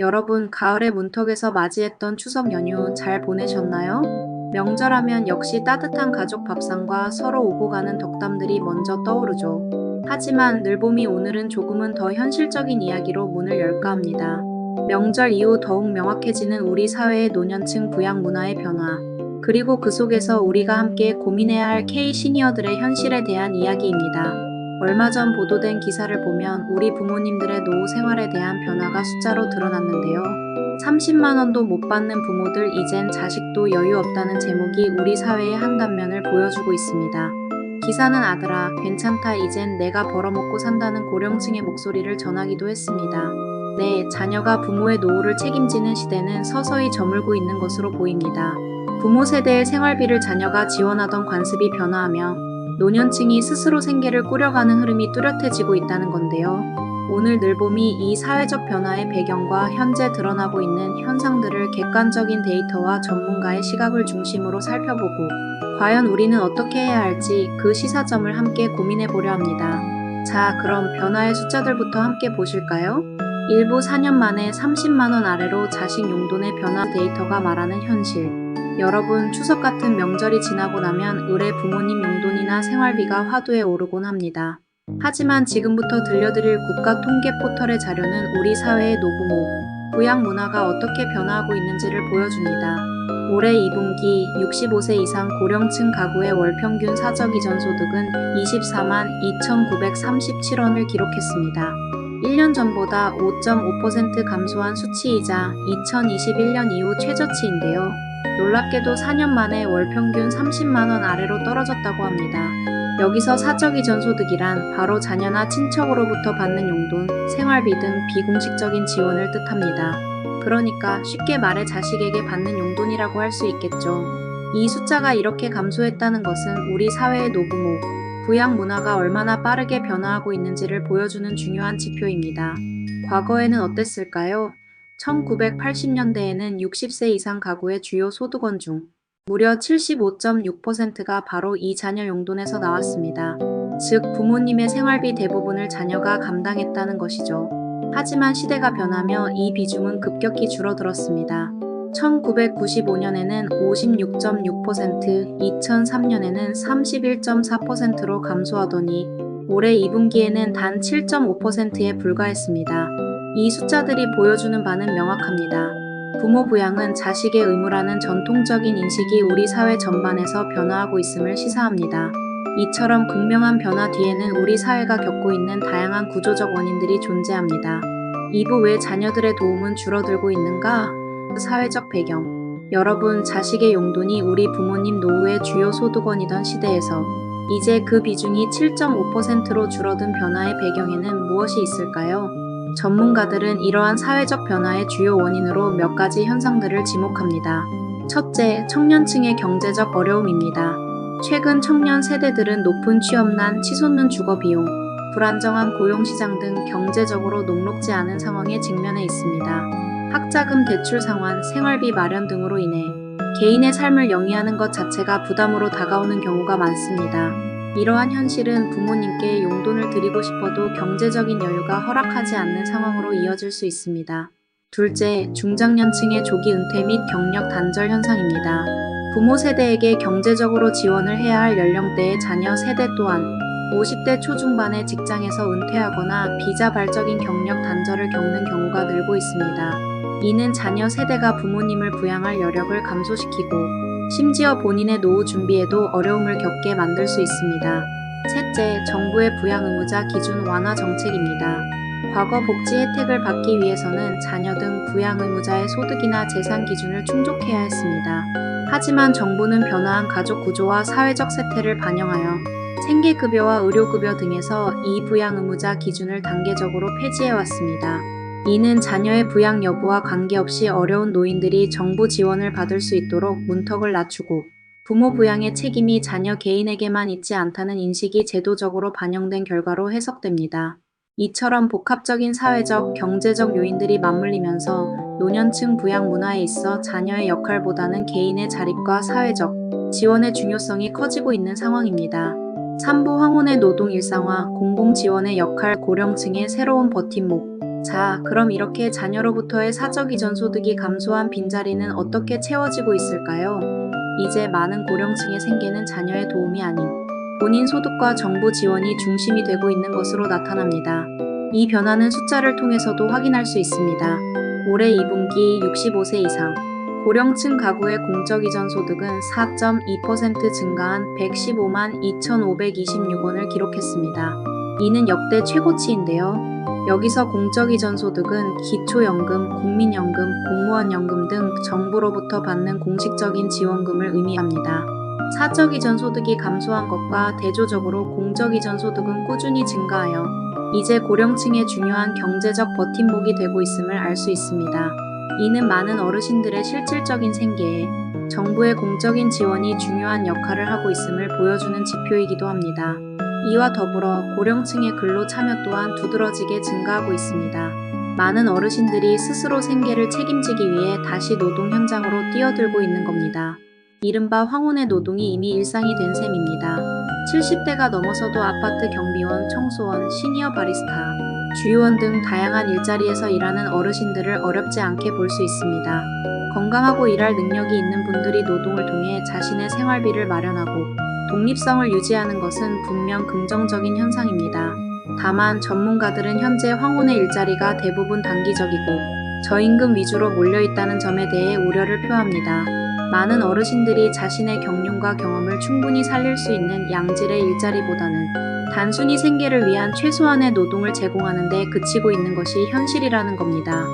여러분, 가을의 문턱에서 맞이했던 추석 연휴 잘 보내셨나요? 명절하면 역시 따뜻한 가족 밥상과 서로 오고 가는 덕담들이 먼저 떠오르죠. 하지만 늘봄이 오늘은 조금은 더 현실적인 이야기로 문을 열까 합니다. 명절 이후 더욱 명확해지는 우리 사회의 노년층 부양 문화의 변화, 그리고 그 속에서 우리가 함께 고민해야 할 K 시니어들의 현실에 대한 이야기입니다. 얼마 전 보도된 기사를 보면 우리 부모님들의 노후 생활에 대한 변화가 숫자로 드러났는데요. 30만 원도 못 받는 부모들 이젠 자식도 여유 없다는 제목이 우리 사회의 한 단면을 보여주고 있습니다. 기사는 아들아, 괜찮다, 이젠 내가 벌어먹고 산다는 고령층의 목소리를 전하기도 했습니다. 네, 자녀가 부모의 노후를 책임지는 시대는 서서히 저물고 있는 것으로 보입니다. 부모 세대의 생활비를 자녀가 지원하던 관습이 변화하며 노년층이 스스로 생계를 꾸려가는 흐름이 뚜렷해지고 있다는 건데요. 오늘 늘봄이 이 사회적 변화의 배경과 현재 드러나고 있는 현상들을 객관적인 데이터와 전문가의 시각을 중심으로 살펴보고 과연 우리는 어떻게 해야 할지 그 시사점을 함께 고민해 보려 합니다. 자, 그럼 변화의 숫자들부터 함께 보실까요? 일부 4년 만에 30만 원 아래로 자식 용돈의 변화 데이터가 말하는 현실. 여러분, 추석 같은 명절이 지나고 나면 을의 부모님 용돈이나 생활비가 화두에 오르곤 합니다. 하지만 지금부터 들려드릴 국가 통계 포털의 자료는 우리 사회의 노부모, 부양 문화가 어떻게 변화하고 있는지를 보여줍니다. 올해 2분기 65세 이상 고령층 가구의 월 평균 사적 이전 소득은 24만 2,937원을 기록했습니다. 1년 전보다 5.5% 감소한 수치이자 2021년 이후 최저치인데요. 놀랍게도 4년 만에 월 평균 30만 원 아래로 떨어졌다고 합니다. 여기서 사적 이전 소득이란 바로 자녀나 친척으로부터 받는 용돈, 생활비 등 비공식적인 지원을 뜻합니다. 그러니까 쉽게 말해 자식에게 받는 용돈이라고 할 수 있겠죠. 이 숫자가 이렇게 감소했다는 것은 우리 사회의 노부모, 부양 문화가 얼마나 빠르게 변화하고 있는지를 보여주는 중요한 지표입니다. 과거에는 어땠을까요? 1980년대에는 60세 이상 가구의 주요 소득원 중 무려 75.6%가 바로 이 자녀 용돈에서 나왔습니다. 즉, 부모님의 생활비 대부분을 자녀가 감당했다는 것이죠. 하지만 시대가 변하며 이 비중은 급격히 줄어들었습니다. 1995년에는 56.6%, 2003년에는 31.4%로 감소하더니 올해 2분기에는 단 7.5%에 불과했습니다. 이 숫자들이 보여주는 바는 명확합니다. 부모 부양은 자식의 의무라는 전통적인 인식이 우리 사회 전반에서 변화하고 있음을 시사합니다. 이처럼 극명한 변화 뒤에는 우리 사회가 겪고 있는 다양한 구조적 원인들이 존재합니다. 이부 왜 자녀들의 도움은 줄어들고 있는가? 사회적 배경. 여러분, 자식의 용돈이 우리 부모님 노후의 주요 소득원이던 시대에서 이제 그 비중이 7.5%로 줄어든 변화의 배경에는 무엇이 있을까요? 전문가들은 이러한 사회적 변화의 주요 원인으로 몇 가지 현상들을 지목합니다. 첫째, 청년층의 경제적 어려움입니다. 최근 청년 세대들은 높은 취업난, 치솟는 주거비용, 불안정한 고용시장 등 경제적으로 녹록지 않은 상황에 직면해 있습니다. 학자금 대출 상환, 생활비 마련 등으로 인해 개인의 삶을 영위하는 것 자체가 부담으로 다가오는 경우가 많습니다. 이러한 현실은 부모님께 용돈을 드리고 싶어도 경제적인 여유가 허락하지 않는 상황으로 이어질 수 있습니다. 둘째, 중장년층의 조기 은퇴 및 경력 단절 현상입니다. 부모 세대에게 경제적으로 지원을 해야 할 연령대의 자녀 세대 또한 50대 초중반의 직장에서 은퇴하거나 비자발적인 경력 단절을 겪는 경우가 늘고 있습니다. 이는 자녀 세대가 부모님을 부양할 여력을 감소시키고 심지어 본인의 노후 준비에도 어려움을 겪게 만들 수 있습니다. 셋째, 정부의 부양 의무자 기준 완화 정책입니다. 과거 복지 혜택을 받기 위해서는 자녀 등 부양 의무자의 소득이나 재산 기준을 충족해야 했습니다. 하지만 정부는 변화한 가족 구조와 사회적 세태를 반영하여 생계급여와 의료급여 등에서 이 부양 의무자 기준을 단계적으로 폐지해왔습니다. 이는 자녀의 부양 여부와 관계없이 어려운 노인들이 정부 지원을 받을 수 있도록 문턱을 낮추고 부모 부양의 책임이 자녀 개인에게만 있지 않다는 인식이 제도적으로 반영된 결과로 해석됩니다. 이처럼 복합적인 사회적, 경제적 요인들이 맞물리면서 노년층 부양 문화에 있어 자녀의 역할보다는 개인의 자립과 사회적 지원의 중요성이 커지고 있는 상황입니다. 산부 황혼의 노동 일상화, 공공지원의 역할, 고령층의 새로운 버팀목. 자, 그럼 이렇게 자녀로부터의 사적 이전 소득이 감소한 빈자리는 어떻게 채워지고 있을까요? 이제 많은 고령층의 생계는 자녀의 도움이 아닌 본인 소득과 정부 지원이 중심이 되고 있는 것으로 나타납니다. 이 변화는 숫자를 통해서도 확인할 수 있습니다. 올해 2분기 65세 이상 고령층 가구의 공적 이전 소득은 4.2% 증가한 115만 2,526원을 기록했습니다. 이는 역대 최고치인데요. 여기서 공적 이전 소득은 기초연금, 국민연금, 공무원연금 등 정부로부터 받는 공식적인 지원금을 의미합니다. 사적 이전 소득이 감소한 것과 대조적으로 공적 이전 소득은 꾸준히 증가하여 이제 고령층의 중요한 경제적 버팀목이 되고 있음을 알 수 있습니다. 이는 많은 어르신들의 실질적인 생계에 정부의 공적인 지원이 중요한 역할을 하고 있음을 보여주는 지표이기도 합니다. 이와 더불어 고령층의 근로 참여 또한 두드러지게 증가하고 있습니다. 많은 어르신들이 스스로 생계를 책임지기 위해 다시 노동 현장으로 뛰어들고 있는 겁니다. 이른바 황혼의 노동이 이미 일상이 된 셈입니다. 70대가 넘어서도 아파트 경비원, 청소원, 시니어 바리스타, 주유원 등 다양한 일자리에서 일하는 어르신들을 어렵지 않게 볼 수 있습니다. 건강하고 일할 능력이 있는 분들이 노동을 통해 자신의 생활비를 마련하고 독립성을 유지하는 것은 분명 긍정적인 현상입니다. 다만 전문가들은 현재 황혼의 일자리가 대부분 단기적이고 저임금 위주로 몰려있다는 점에 대해 우려를 표합니다. 많은 어르신들이 자신의 경륜과 경험을 충분히 살릴 수 있는 양질의 일자리보다는 단순히 생계를 위한 최소한의 노동을 제공하는 데 그치고 있는 것이 현실이라는 겁니다.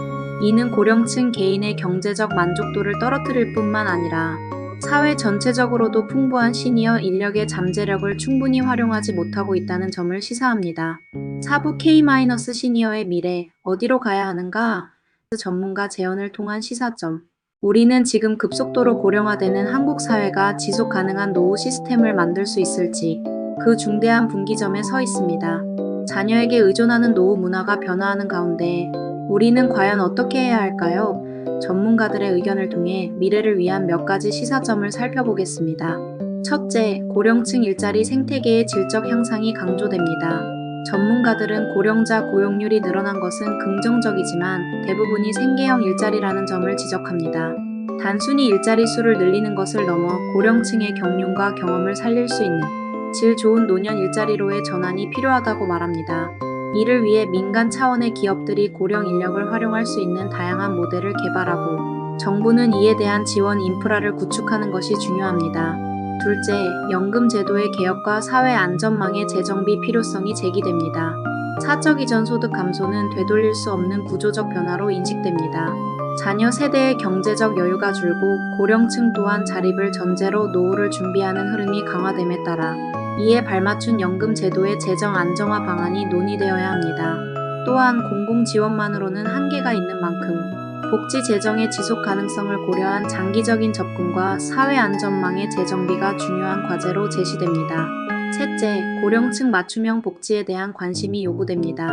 이는 고령층 개인의 경제적 만족도를 떨어뜨릴 뿐만 아니라 사회 전체적으로도 풍부한 시니어 인력의 잠재력을 충분히 활용하지 못하고 있다는 점을 시사합니다. 사부 K-시니어의 미래, 어디로 가야 하는가? 전문가 재연을 통한 시사점. 우리는 지금 급속도로 고령화되는 한국 사회가 지속 가능한 노후 시스템을 만들 수 있을지 그 중대한 분기점에 서 있습니다. 자녀에게 의존하는 노후 문화가 변화하는 가운데 우리는 과연 어떻게 해야 할까요? 전문가들의 의견을 통해 미래를 위한 몇 가지 시사점을 살펴보겠습니다. 첫째, 고령층 일자리 생태계의 질적 향상이 강조됩니다. 전문가들은 고령자 고용률이 늘어난 것은 긍정적이지만 대부분이 생계형 일자리라는 점을 지적합니다. 단순히 일자리 수를 늘리는 것을 넘어 고령층의 경륜과 경험을 살릴 수 있는 질 좋은 노년 일자리로의 전환이 필요하다고 말합니다. 이를 위해 민간 차원의 기업들이 고령 인력을 활용할 수 있는 다양한 모델을 개발하고 정부는 이에 대한 지원 인프라를 구축하는 것이 중요합니다. 둘째, 연금 제도의 개혁과 사회 안전망의 재정비 필요성이 제기됩니다. 사적 이전 소득 감소는 되돌릴 수 없는 구조적 변화로 인식됩니다. 자녀 세대의 경제적 여유가 줄고 고령층 또한 자립을 전제로 노후를 준비하는 흐름이 강화됨에 따라 이에 발맞춘 연금 제도의 재정 안정화 방안이 논의되어야 합니다. 또한 공공 지원만으로는 한계가 있는 만큼 복지 재정의 지속 가능성을 고려한 장기적인 접근과 사회 안전망의 재정비가 중요한 과제로 제시됩니다. 셋째, 고령층 맞춤형 복지에 대한 관심이 요구됩니다.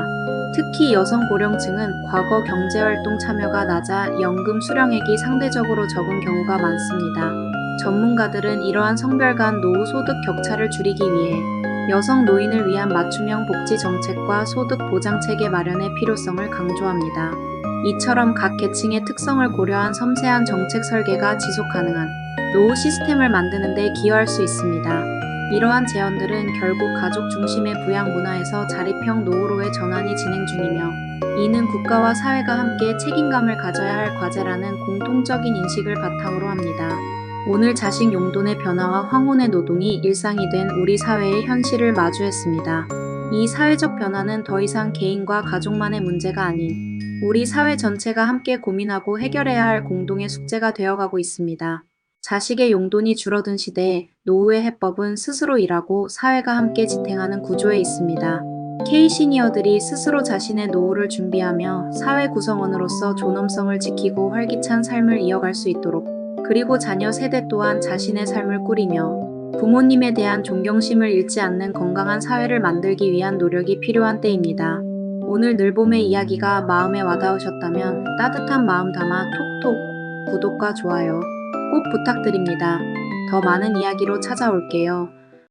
특히 여성 고령층은 과거 경제활동 참여가 낮아 연금 수령액이 상대적으로 적은 경우가 많습니다. 전문가들은 이러한 성별 간 노후 소득 격차를 줄이기 위해 여성 노인을 위한 맞춤형 복지 정책과 소득 보장 체계 마련의 필요성을 강조합니다. 이처럼 각 계층의 특성을 고려한 섬세한 정책 설계가 지속 가능한 노후 시스템을 만드는 데 기여할 수 있습니다. 이러한 제언들은 결국 가족 중심의 부양 문화에서 자립형 노후로의 전환이 진행 중이며 이는 국가와 사회가 함께 책임감을 가져야 할 과제라는 공통적인 인식을 바탕으로 합니다. 오늘 자식 용돈의 변화와 황혼의 노동이 일상이 된 우리 사회의 현실을 마주했습니다. 이 사회적 변화는 더 이상 개인과 가족만의 문제가 아닌 우리 사회 전체가 함께 고민하고 해결해야 할 공동의 숙제가 되어가고 있습니다. 자식의 용돈이 줄어든 시대에 노후의 해법은 스스로 일하고 사회가 함께 지탱하는 구조에 있습니다. K시니어들이 스스로 자신의 노후를 준비하며 사회 구성원으로서 존엄성을 지키고 활기찬 삶을 이어갈 수 있도록 그리고 자녀 세대 또한 자신의 삶을 꾸리며 부모님에 대한 존경심을 잃지 않는 건강한 사회를 만들기 위한 노력이 필요한 때입니다. 오늘 늘봄의 이야기가 마음에 와닿으셨다면 따뜻한 마음 담아 톡톡 구독과 좋아요 꼭 부탁드립니다. 더 많은 이야기로 찾아올게요.